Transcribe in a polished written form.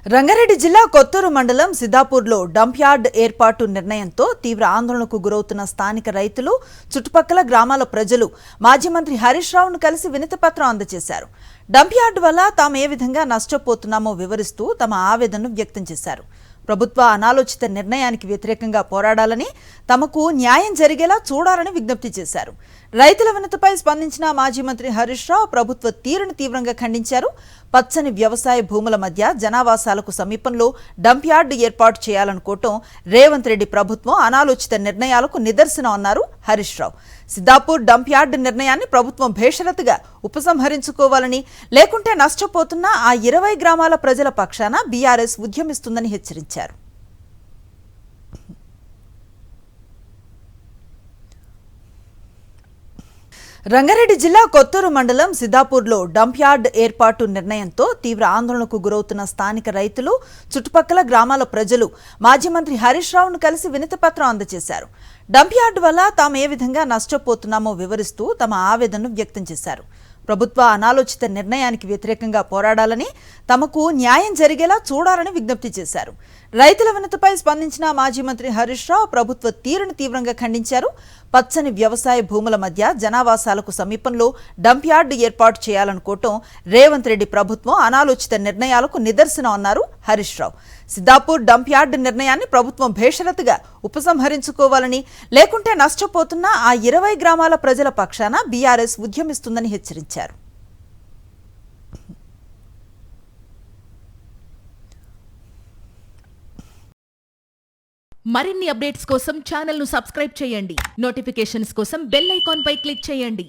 రంగారెడ్డి జిల్లా కొత్తూరు మండలం సిద్దాపూర్లో dump yard ఏర్పాటు నిర్ణయంతో తీవ్ర ఆందోళనకు గురవుతున్న స్థానిక రైతులు, చుట్టుపక్కల గ్రామాల ప్రజలు మాజీ మంత్రి హరీష్ రావును కలిసి వినతిపత్రం అందజేశారు. డంప్ యార్డ్ వల్ల తాము ఏ విధంగా నష్టపోతున్నామో వివరిస్తూ తమ ఆవేదనను వ్యక్తం చేశారు. ప్రభుత్వ అనాలోచిత నిర్ణయానికి వ్యతిరేకంగా పోరాడాలని, తమకు న్యాయం జరిగేలా చూడాలని విజ్ఞప్తి చేశారు. రైతుల వినతిపై స్పందించిన మాజీ మంత్రి హరీష్ రావు ప్రభుత్వ తీరును తీవ్రంగా ఖండించారు. పచ్చని వ్యవసాయ భూముల మధ్య జనావాసాలకు సమీపంలో డంప్ యార్డు ఏర్పాటు చేయాలనుకోవటం రేవంత్ రెడ్డి ప్రభుత్వం అనాలోచిత నిర్ణయాలకు నిదర్శనం అన్నారు హరీష్ రావు. సిద్దాపూర్ డంప్ యార్డు నిర్ణయాన్ని ప్రభుత్వం భేషరతుగా ఉపసంహరించుకోవాలని, లేకుంటే నష్టపోతున్న ఆ 20 గ్రామాల ప్రజల పక్షాన బీఆర్ఎస్ ఉద్యమిస్తుందని హెచ్చరించారు. రంగారెడ్డి జిల్లా కొత్తూరు మండలం సిద్దాపూర్లో డంప్ యార్డ్ ఏర్పాటు నిర్ణయంతో తీవ్ర ఆందోళనకు గురవుతున్న స్థానిక రైతులు, చుట్టుపక్కల గ్రామాల ప్రజలు మాజీ మంత్రి హరీష్ రావును కలిసి వినతిపత్రం అందజేశారు. డంప్ యార్డ్ వల్ల తాము ఏ విధంగా నష్టపోతున్నామో వివరిస్తూ తమ ఆవేదనను వ్యక్తం చేశారు. ప్రభుత్వ అనాలోచిత నిర్ణయానికి వ్యతిరేకంగా పోరాడాలని, తమకు న్యాయం జరిగేలా చూడాలని విజ్ఞప్తి చేశారు. రైతుల వినతిపై స్పందించిన మాజీ మంత్రి హరీష్ రావు ప్రభుత్వ తీరును తీవ్రంగా ఖండించారు. పచ్చని వ్యవసాయ భూముల మధ్య జనావాసాలకు సమీపంలో డంప్ యార్డు ఏర్పాటు చేయాలనుకోవటం రేవంత్ రెడ్డి ప్రభుత్వం అనాలోచిత నిర్ణయాలకు నిదర్శనం అన్నారు హరీష్ రావు. సిద్దాపూర్ డంప్ యార్డు నిర్ణయాన్ని ప్రభుత్వం భేషరతుగా ఉపసంహరించుకోవాలని, లేకుంటే నష్టపోతున్న ఆ 20 గ్రామాల ప్రజల పక్షాన బీఆర్ఎస్ ఉద్యమిస్తుందని హెచ్చరించారు. మరిన్ని అప్డేట్స్ కోసం ఛానల్ ను సబ్స్క్రైబ్ చేయండి. నోటిఫికేషన్స్ కోసం బెల్ ఐకాన్ పై క్లిక్ చేయండి.